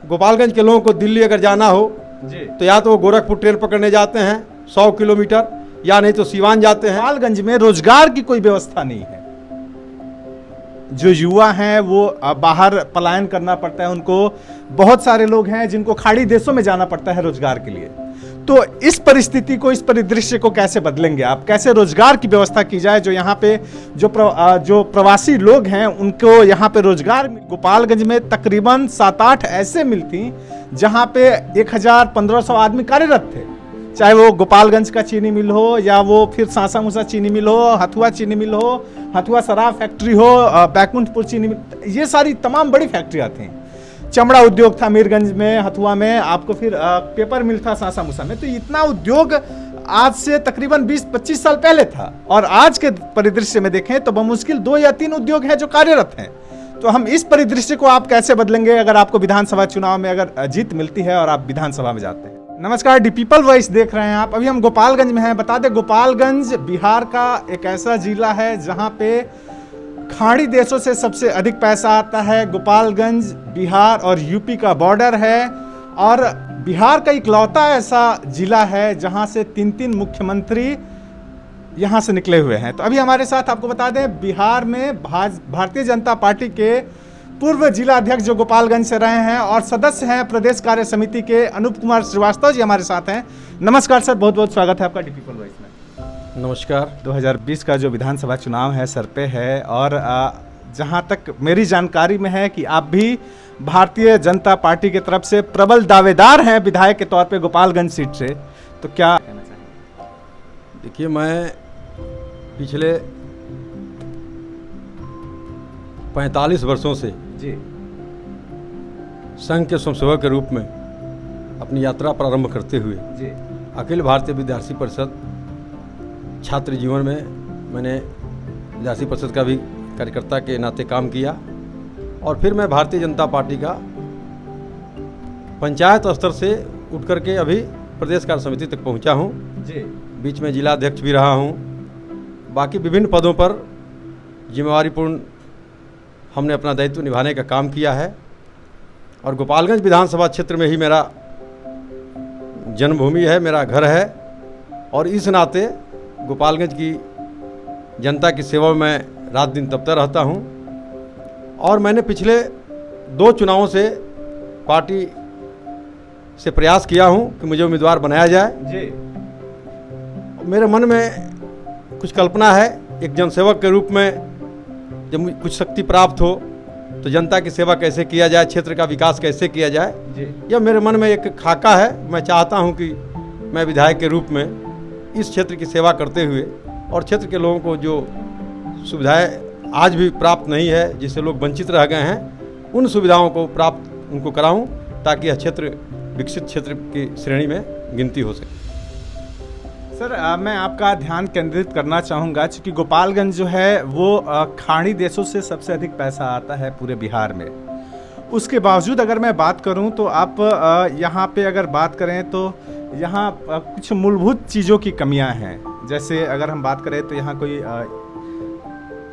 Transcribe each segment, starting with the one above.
गोपालगंज के लोगों को दिल्ली अगर जाना हो जी। तो या तो वो गोरखपुर ट्रेन पकड़ने जाते हैं 100 किलोमीटर, या नहीं तो सीवान जाते हैं। गोपालगंज में रोजगार की कोई व्यवस्था नहीं है। जो युवा हैं वो बाहर पलायन करना पड़ता है उनको। बहुत सारे लोग हैं जिनको खाड़ी देशों में जाना पड़ता है रोजगार के लिए। तो इस परिस्थिति को, इस परिदृश्य को कैसे बदलेंगे आप? कैसे रोजगार की व्यवस्था की जाए जो यहाँ पे जो प्रवासी लोग हैं उनको यहाँ पे रोजगार? गोपालगंज में तकरीबन 7-8 ऐसे मिल थी जहाँ पे 1000-1500 आदमी कार्यरत थे, चाहे वो गोपालगंज का चीनी मिल हो, या वो फिर सासा मूसा चीनी मिल हो, हथुआ चीनी मिल हो, हथुआ शराब फैक्ट्री हो, बैकुंठपुर चीनी मिल, ये सारी तमाम बड़ी फैक्ट्रियाँ थी। चमड़ा उद्योग था मीरगंज में, हथुआ में, आपको फिर पेपर मिल था सासा मूसा में। तो इतना उद्योग आज से तकरीबन 20-25 साल पहले था, और आज के परिदृश्य में देखें तो बमुश्किल 2 या 3 उद्योग हैं जो कार्यरत हैं। तो हम इस परिदृश्य को आप कैसे बदलेंगे अगर आपको विधानसभा चुनाव में अगर जीत मिलती है और आप विधानसभा में जाते हैं? नमस्कार, दी पीपल वॉइस देख रहे हैं आप। अभी हम गोपालगंज में हैं। बता दें, गोपालगंज बिहार का एक ऐसा जिला है जहां पे खाड़ी देशों से सबसे अधिक पैसा आता है। गोपालगंज बिहार और यूपी का बॉर्डर है, और बिहार का इकलौता ऐसा जिला है जहां से 3-3 मुख्यमंत्री यहां से निकले हुए हैं। तो अभी हमारे साथ आपको बता दें, बिहार में भारतीय जनता पार्टी के पूर्व जिला अध्यक्ष जो गोपालगंज से रहे हैं और सदस्य हैं प्रदेश कार्य समिति के, अनूप कुमार श्रीवास्तव जी हमारे साथ हैं। नमस्कार सर, बहुत बहुत स्वागत है आपका दी पीपल वॉइस में। नमस्कार। 2020 का जो विधानसभा चुनाव है सर पे है, और जहां तक मेरी जानकारी में है कि आप भी भारतीय जनता पार्टी की तरफ से प्रबल दावेदार हैं विधायक के तौर पे गोपालगंज सीट से, तो क्या कहना चाहेंगे? देखिए, मैं पिछले 45 वर्षों से जी संघ के स्वयंसेवक के रूप में अपनी यात्रा प्रारंभ करते हुए जी अखिल भारतीय विद्यार्थी परिषद छात्र जीवन में मैंने विद्यार्थी परिषद का भी कार्यकर्ता के नाते काम किया, और फिर मैं भारतीय जनता पार्टी का पंचायत स्तर से उठ करके अभी प्रदेश कार्य समिति तक पहुंचा हूं। जी बीच में जिला अध्यक्ष भी रहा हूं। बाकी विभिन्न पदों पर जिम्मेवारीपूर्ण हमने अपना दायित्व निभाने का काम किया है, और गोपालगंज विधानसभा क्षेत्र में ही मेरा जन्मभूमि है, मेरा घर है, और इस नाते गोपालगंज की जनता की सेवा में मैं रात दिन तपता रहता हूं। और मैंने पिछले 2 चुनावों से पार्टी से प्रयास किया हूं कि मुझे उम्मीदवार बनाया जाए। जी मेरे मन में कुछ कल्पना है, एक जनसेवक के रूप में जब मुझे कुछ शक्ति प्राप्त हो तो जनता की सेवा कैसे किया जाए, क्षेत्र का विकास कैसे किया जाए, यह मेरे मन में एक खाका है। मैं चाहता हूं कि मैं विधायक के रूप में इस क्षेत्र की सेवा करते हुए, और क्षेत्र के लोगों को जो सुविधाएं आज भी प्राप्त नहीं है, जिससे लोग वंचित रह गए हैं, उन सुविधाओं को प्राप्त उनको कराऊं, ताकि यह क्षेत्र विकसित क्षेत्र की श्रेणी में गिनती हो सके। सर, मैं आपका ध्यान केंद्रित करना चाहूँगा, क्योंकि गोपालगंज जो है वो खाड़ी देशों से सबसे अधिक पैसा आता है पूरे बिहार में। उसके बावजूद अगर मैं बात करूं तो आप यहाँ पे अगर बात करें तो यहाँ कुछ मूलभूत चीज़ों की कमियाँ हैं। जैसे अगर हम बात करें तो यहाँ कोई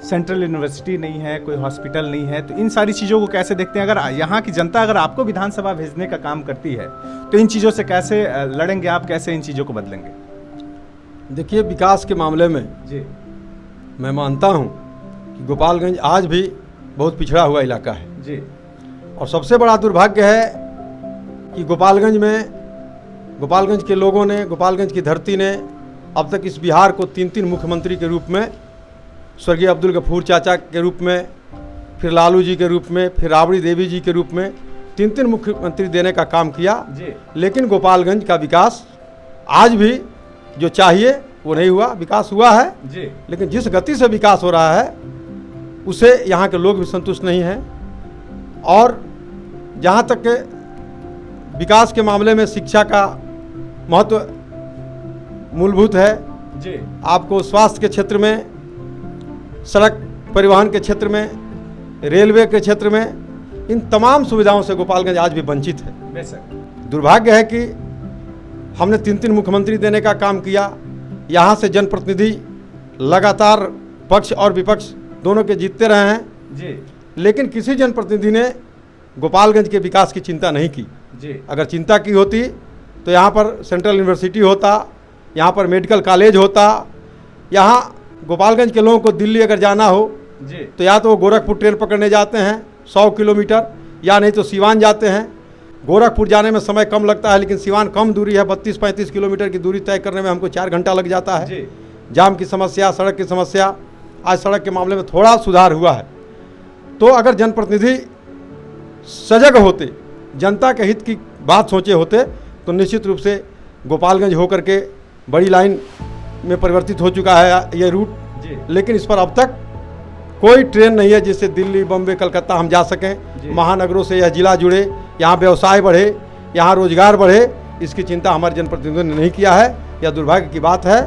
सेंट्रल यूनिवर्सिटी नहीं है, कोई हॉस्पिटल नहीं है। तो इन सारी चीज़ों को कैसे देखते हैं? अगर यहाँ की जनता अगर आपको विधानसभा भेजने का काम करती है तो इन चीज़ों से कैसे लड़ेंगे आप, कैसे इन चीज़ों को बदलेंगे? देखिए, विकास के मामले में जी मैं मानता हूं कि गोपालगंज आज भी बहुत पिछड़ा हुआ इलाका है जी। और सबसे बड़ा दुर्भाग्य है कि गोपालगंज के लोगों ने, गोपालगंज की धरती ने अब तक इस बिहार को 3-3 मुख्यमंत्री के रूप में, स्वर्गीय अब्दुल गफूर चाचा के रूप में, फिर लालू जी के रूप में, फिर राबड़ी देवी जी के रूप में 3-3 मुख्यमंत्री देने का काम किया जी। लेकिन गोपालगंज का विकास आज भी जो चाहिए वो नहीं हुआ। विकास हुआ है जी, लेकिन जिस गति से विकास हो रहा है उसे यहाँ के लोग भी संतुष्ट नहीं हैं। और जहाँ तक के विकास के मामले में शिक्षा का महत्व मूलभूत है जी। आपको स्वास्थ्य के क्षेत्र में, सड़क परिवहन के क्षेत्र में, रेलवे के क्षेत्र में, इन तमाम सुविधाओं से गोपालगंज आज भी वंचित है। बेशक दुर्भाग्य है कि हमने 3-3 मुख्यमंत्री देने का काम किया। यहाँ से जनप्रतिनिधि लगातार पक्ष और विपक्ष दोनों के जीतते रहे हैं जी, लेकिन किसी जनप्रतिनिधि ने गोपालगंज के विकास की चिंता नहीं की। जी अगर चिंता की होती तो यहाँ पर सेंट्रल यूनिवर्सिटी होता, यहाँ पर मेडिकल कॉलेज होता। यहाँ गोपालगंज के लोगों को दिल्ली अगर जाना हो जी तो या तो वो गोरखपुर ट्रेन पकड़ने जाते हैं 100 किलोमीटर, या नहीं तो सिवान जाते हैं। गोरखपुर जाने में समय कम लगता है, लेकिन सिवान कम दूरी है, 32-35 किलोमीटर की दूरी तय करने में हमको 4 घंटा लग जाता है। जी जाम की समस्या, सड़क की समस्या, आज सड़क के मामले में थोड़ा सुधार हुआ है। तो अगर जनप्रतिनिधि सजग होते, जनता के हित की बात सोचे होते, तो निश्चित रूप से गोपालगंज होकर के बड़ी लाइन में परिवर्तित हो चुका है ये रूट। जी लेकिन इस पर अब तक कोई ट्रेन नहीं है जिससे दिल्ली, बम्बे, कलकत्ता हम जा सकें। महानगरों से यह जिला जुड़े, यहाँ व्यवसाय बढ़े, यहाँ रोजगार बढ़े, इसकी चिंता हमारे जनप्रतिनिधियों ने नहीं किया है। यह दुर्भाग्य की बात है।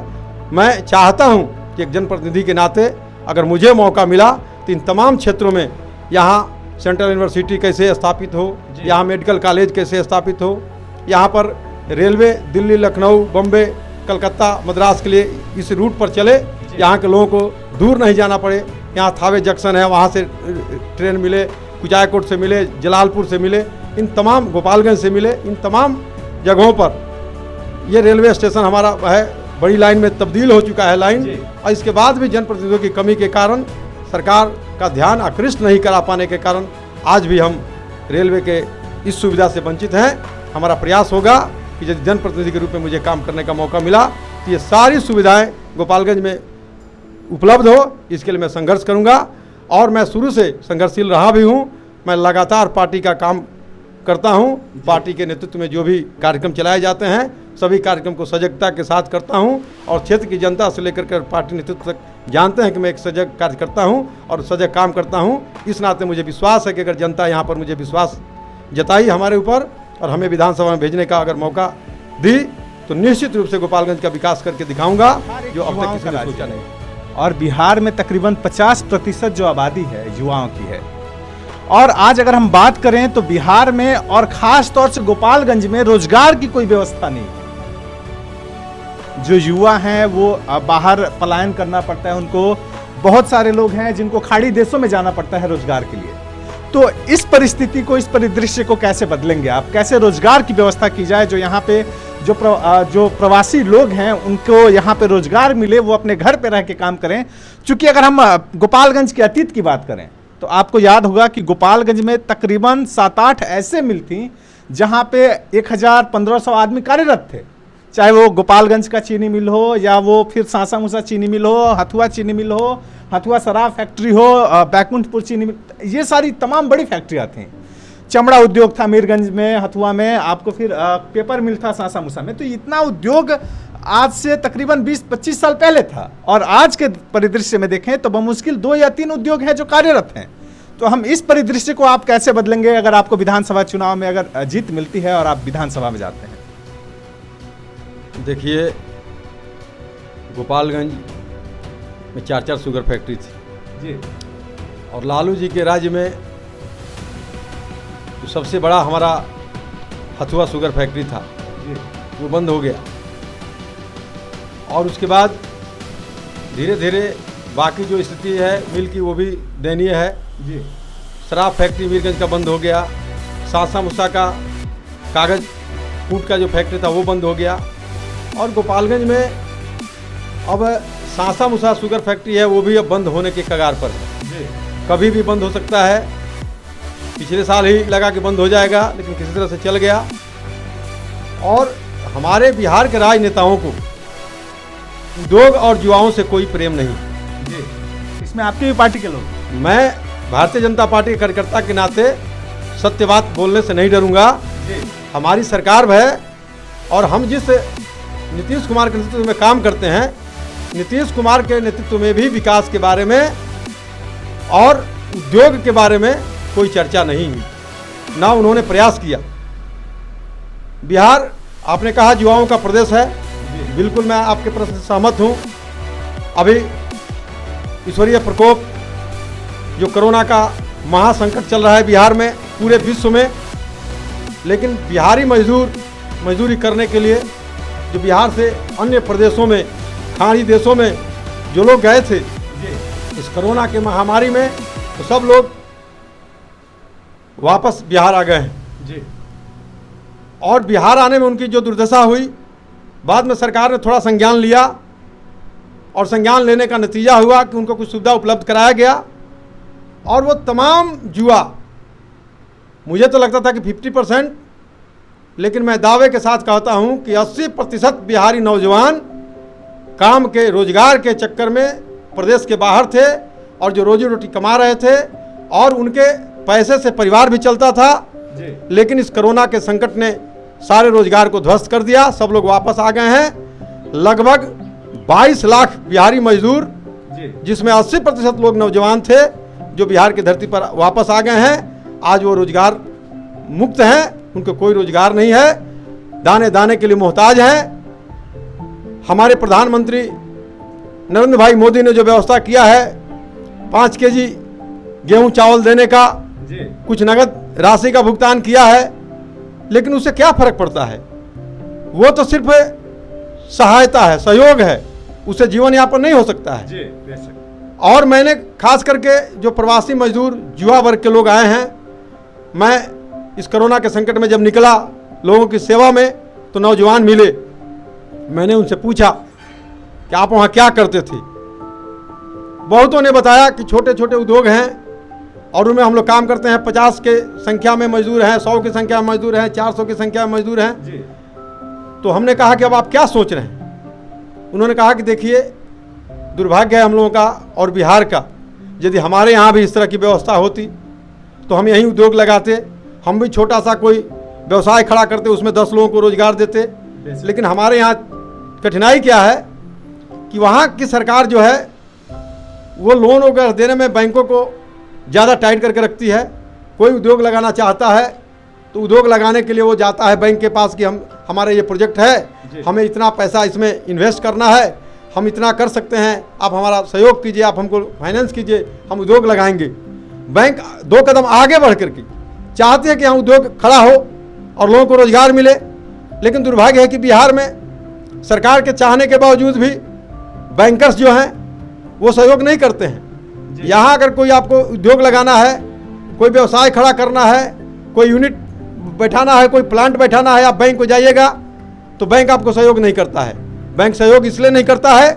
मैं चाहता हूँ कि एक जनप्रतिनिधि के नाते अगर मुझे मौका मिला तो इन तमाम क्षेत्रों में यहाँ सेंट्रल यूनिवर्सिटी कैसे स्थापित हो, यहाँ मेडिकल कॉलेज कैसे स्थापित हो, यहाँ पर रेलवे दिल्ली, लखनऊ, बम्बे, कलकत्ता, मद्रास के लिए इस रूट पर चले, यहाँ के लोगों को दूर नहीं जाना पड़े। यहाँ थावे जंक्शन है, वहाँ से ट्रेन मिले, कुचायकोट से मिले, जलालपुर से मिले, इन तमाम गोपालगंज से मिले, इन तमाम जगहों पर ये रेलवे स्टेशन हमारा है, बड़ी लाइन में तब्दील हो चुका है लाइन। और इसके बाद भी जनप्रतिनिधियों की कमी के कारण, सरकार का ध्यान आकृष्ट नहीं करा पाने के कारण आज भी हम रेलवे के इस सुविधा से वंचित हैं। हमारा प्रयास होगा कि यदि जनप्रतिनिधि के रूप में मुझे काम करने का मौका मिला तो ये सारी सुविधाएं गोपालगंज में उपलब्ध हो, इसके लिए मैं संघर्ष करूंगा। और मैं शुरू से संघर्षशील रहा भी हूं। मैं लगातार पार्टी का काम करता हूं। पार्टी के नेतृत्व में जो भी कार्यक्रम चलाए जाते हैं, सभी कार्यक्रम को सजगता के साथ करता हूं। और क्षेत्र की जनता से लेकर के पार्टी नेतृत्व तक जानते हैं कि मैं एक सजग कार्यकर्ता हूं और सजग काम करता हूं। इस नाते मुझे विश्वास है कि अगर जनता यहाँ पर मुझे विश्वास जताई हमारे ऊपर और हमें विधानसभा में भेजने का अगर मौका दी, तो निश्चित रूप से गोपालगंज का विकास करके दिखाऊंगा, जो अब तक किसी ने सोचा नहीं। और बिहार में तकरीबन 50% जो आबादी है युवाओं की है। और आज अगर हम बात करें तो बिहार में और खास तौर से गोपालगंज में रोजगार की कोई व्यवस्था नहीं है। जो युवा हैं वो बाहर पलायन करना पड़ता है उनको। बहुत सारे लोग हैं जिनको खाड़ी देशों में जाना पड़ता है रोजगार के लिए। तो इस परिस्थिति को, इस परिदृश्य को कैसे बदलेंगे आप? कैसे रोजगार की व्यवस्था की जाए, जो यहाँ पे जो प्रवासी लोग हैं उनको यहाँ पे रोजगार मिले, वो अपने घर पे रह के काम करें। क्योंकि अगर हम गोपालगंज के अतीत की बात करें तो आपको याद होगा कि गोपालगंज में तकरीबन 7-8 ऐसे मिल थी जहाँ पे 1000-1500 आदमी कार्यरत थे। चाहे वो गोपालगंज का चीनी मिल हो, या वो फिर सासा मूसा चीनी मिल हो, हथुआ चीनी मिल हो, हथुआ शराब फैक्ट्री हो, बैकुंठपुर चीनी मिल, ये सारी तमाम बड़ी फैक्ट्रियाँ थीं। चमड़ा उद्योग था मीरगंज में, हथुआ में, आपको फिर पेपर मिल था सासा मूसा में। तो इतना उद्योग आज से तकरीबन 20-25 साल पहले था। और आज के परिदृश्य में देखें तो बमुश्किल 2 या 3 उद्योग हैं जो कार्यरत हैं। तो हम इस परिदृश्य को आप कैसे बदलेंगे अगर आपको विधानसभा चुनाव में अगर जीत मिलती है और आप विधानसभा में जाते हैं? देखिए, गोपालगंज में 4 शुगर फैक्ट्री थी जी। और लालू जी के राज्य में जो सबसे बड़ा हमारा हथुआ शुगर फैक्ट्री था जी। वो बंद हो गया। और उसके बाद धीरे धीरे बाकी जो स्थिति है मिल की वो भी दयनीय है जी। शराब फैक्ट्री मीरगंज का बंद हो गया। सासा मूसा का कागज़ कूट का जो फैक्ट्री था वो बंद हो गया। और गोपालगंज में अब सासा मूसा शुगर फैक्ट्री है वो भी अब बंद होने के कगार पर है जी। कभी भी बंद हो सकता है। पिछले साल ही लगा कि बंद हो जाएगा, लेकिन किसी तरह से चल गया। और हमारे बिहार के राजनेताओं को उद्योग और युवाओं से कोई प्रेम नहीं जी। इसमें आपकी भी पार्टी के लोग? मैं भारतीय जनता पार्टी के कार्यकर्ता के नाते सत्य बात बोलने से नहीं डरूंगा। हमारी सरकार है और हम जिस नीतीश कुमार के नेतृत्व में काम करते हैं, नीतीश कुमार के नेतृत्व में भी विकास के बारे में और उद्योग के बारे में कोई चर्चा नहीं हुई, ना उन्होंने प्रयास किया। बिहार आपने कहा युवाओं का प्रदेश है, बिल्कुल मैं आपके प्रश्न से सहमत हूँ। अभी ईश्वरीय प्रकोप जो कोरोना का महासंकट चल रहा है बिहार में, पूरे विश्व में, लेकिन बिहारी मजदूरी करने के लिए जो बिहार से अन्य प्रदेशों में, खाड़ी देशों में जो लोग गए थे इस कोरोना के महामारी में, तो सब लोग वापस बिहार आ गए हैं जी और बिहार आने में उनकी जो दुर्दशा हुई, बाद में सरकार ने थोड़ा संज्ञान लिया और संज्ञान लेने का नतीजा हुआ कि उनको कुछ सुविधा उपलब्ध कराया गया और वो तमाम जुआ, मुझे तो लगता था कि 50%, लेकिन मैं दावे के साथ कहता हूं कि 80% बिहारी नौजवान काम के रोजगार के चक्कर में प्रदेश के बाहर थे और जो रोजी रोटी कमा रहे थे और उनके पैसे से परिवार भी चलता था जी लेकिन इस कोरोना के संकट ने सारे रोजगार को ध्वस्त कर दिया। सब लोग वापस आ गए हैं। लगभग 22 लाख बिहारी मजदूर, जी जिसमें 80% लोग नौजवान थे, जो बिहार की धरती पर वापस आ गए हैं। आज वो रोजगार मुक्त हैं, उनको कोई रोजगार नहीं है, दाने दाने के लिए मोहताज हैं। हमारे प्रधानमंत्री नरेंद्र भाई मोदी ने जो व्यवस्था किया है 5 केजी गेहूं चावल देने का, जी कुछ नगद राशि का भुगतान किया है, लेकिन उससे क्या फर्क पड़ता है? वो तो सिर्फ सहायता है, सहयोग है, उससे जीवन यापन नहीं हो सकता है। जी बेशक। और मैंने खास करके जो प्रवासी मजदूर युवा वर्ग के लोग आए हैं, मैं इस कोरोना के संकट में जब निकला लोगों की सेवा में तो नौजवान मिले। मैंने उनसे पूछा कि आप वहाँ क्या करते थे। बहुतों ने बताया कि छोटे छोटे उद्योग हैं और उनमें हम लोग काम करते हैं। 50 के संख्या में मजदूर हैं, 100 की संख्या में मजदूर हैं, 400 की संख्या में मजदूर हैं। जी तो हमने कहा कि अब आप क्या सोच रहे हैं? उन्होंने कहा कि देखिए, दुर्भाग्य है हम लोगों का और बिहार का, यदि हमारे यहाँ भी इस तरह की व्यवस्था होती तो हम यहीं उद्योग लगाते, हम भी छोटा सा कोई व्यवसाय खड़ा करते, उसमें 10 लोगों को रोजगार देते। लेकिन हमारे यहाँ कठिनाई क्या है कि वहाँ की सरकार जो है वो लोन वगैरह देने में बैंकों को ज़्यादा टाइट करके रखती है। कोई उद्योग लगाना चाहता है तो उद्योग लगाने के लिए वो जाता है बैंक के पास कि हमारा ये प्रोजेक्ट है, हमें इतना पैसा इसमें इन्वेस्ट करना है, हम इतना कर सकते हैं, आप हमारा सहयोग कीजिए, आप हमको फाइनेंस कीजिए, हम उद्योग लगाएंगे। बैंक 2 कदम आगे बढ़ करके चाहते हैं कि यहाँ उद्योग खड़ा हो और लोगों को रोजगार मिले। लेकिन दुर्भाग्य है कि बिहार में सरकार के चाहने के बावजूद भी बैंकर्स जो हैं वो सहयोग नहीं करते हैं। यहाँ अगर कोई आपको उद्योग लगाना है, कोई व्यवसाय खड़ा करना है, कोई यूनिट बैठाना है, कोई प्लांट बैठाना है, आप बैंक को जाइएगा तो बैंक आपको सहयोग नहीं करता है। बैंक सहयोग इसलिए नहीं करता है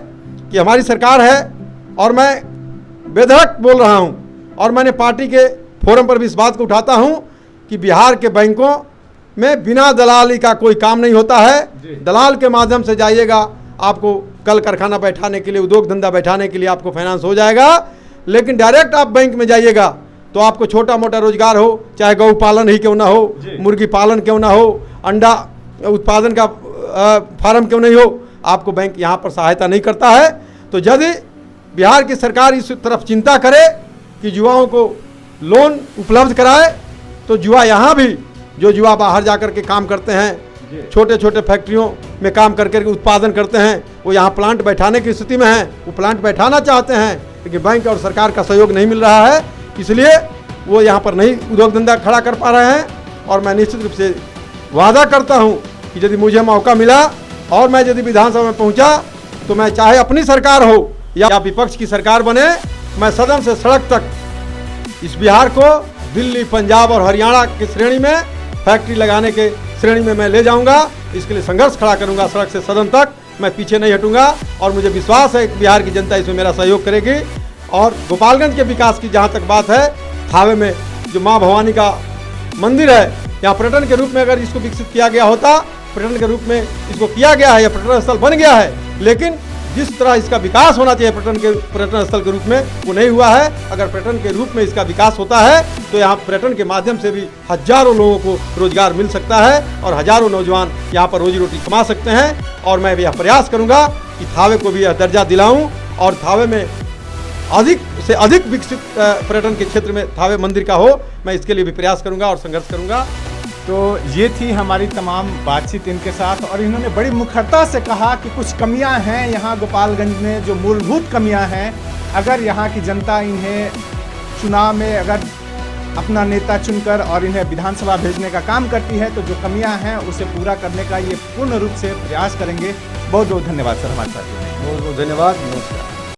कि हमारी सरकार है, और मैं बेधड़क बोल रहा हूँ और मैंने पार्टी के फोरम पर भी इस बात को उठाता हूँ कि बिहार के बैंकों में बिना दलाली का कोई काम नहीं होता है। दलाल के माध्यम से जाइएगा, आपको कल कारखाना बैठाने के लिए, उद्योग धंधा बैठाने के लिए आपको फाइनेंस हो जाएगा। लेकिन डायरेक्ट आप बैंक में जाइएगा तो आपको छोटा मोटा रोजगार हो, चाहे गौ पालन ही क्यों ना हो, मुर्गी पालन क्यों ना हो, अंडा उत्पादन का फार्म क्यों नहीं हो, आपको बैंक यहाँ पर सहायता नहीं करता है। तो यदि बिहार की सरकार इस तरफ चिंता करे कि युवाओं को लोन उपलब्ध कराए तो युवा यहाँ भी, जो युवा बाहर जा कर के काम करते हैं, छोटे छोटे फैक्ट्रियों में काम करके उत्पादन करते हैं, वो यहाँ प्लांट बैठाने की स्थिति में हैं, वो प्लांट बैठाना चाहते हैं, लेकिन बैंक और सरकार का सहयोग नहीं मिल रहा है, इसलिए वो यहाँ पर नहीं उद्योग धंधा खड़ा कर पा रहे हैं। और मैं निश्चित रूप से वादा करता हूँ कि यदि मुझे मौका मिला और मैं यदि विधानसभा में पहुँचा तो मैं चाहे अपनी सरकार हो या विपक्ष की सरकार बने, मैं सदन से सड़क तक इस बिहार को दिल्ली, पंजाब और हरियाणा की श्रेणी में, फैक्ट्री लगाने के श्रेणी में मैं ले जाऊंगा। इसके लिए संघर्ष खड़ा करूंगा सड़क से सदन तक, मैं पीछे नहीं हटूंगा और मुझे विश्वास है कि बिहार की जनता इसमें मेरा सहयोग करेगी। और गोपालगंज के विकास की जहाँ तक बात है, थावे में जो माँ भवानी का मंदिर है, यहाँ पर्यटन के रूप में अगर इसको विकसित किया गया होता, पर्यटन के रूप में इसको किया गया है, या पर्यटन स्थल बन गया है, लेकिन जिस तरह इसका विकास होना चाहिए पर्यटन स्थल के रूप में, वो नहीं हुआ है। अगर पर्यटन के रूप में इसका विकास होता है तो यहाँ पर्यटन के माध्यम से भी हजारों लोगों को रोजगार मिल सकता है और हजारों नौजवान यहाँ पर रोजी रोटी कमा सकते हैं। और मैं यह प्रयास करूँगा कि थावे को भी यह दर्जा दिलाऊँ और थावे में अधिक से अधिक विकसित पर्यटन के क्षेत्र में थावे मंदिर का हो, मैं इसके लिए भी प्रयास करूँगा और संघर्ष करूँगा। तो ये थी हमारी तमाम बातचीत इनके साथ, और इन्होंने बड़ी मुखरता से कहा कि कुछ कमियां हैं यहाँ गोपालगंज में, जो मूलभूत कमियां हैं। अगर यहाँ की जनता इन्हें चुनाव में अगर अपना नेता चुनकर और इन्हें विधानसभा भेजने का काम करती है तो जो कमियां हैं उसे पूरा करने का ये पूर्ण रूप से प्रयास करेंगे। बहुत बहुत धन्यवाद सर हमारे साथ। बहुत बहुत धन्यवाद, नमस्कार।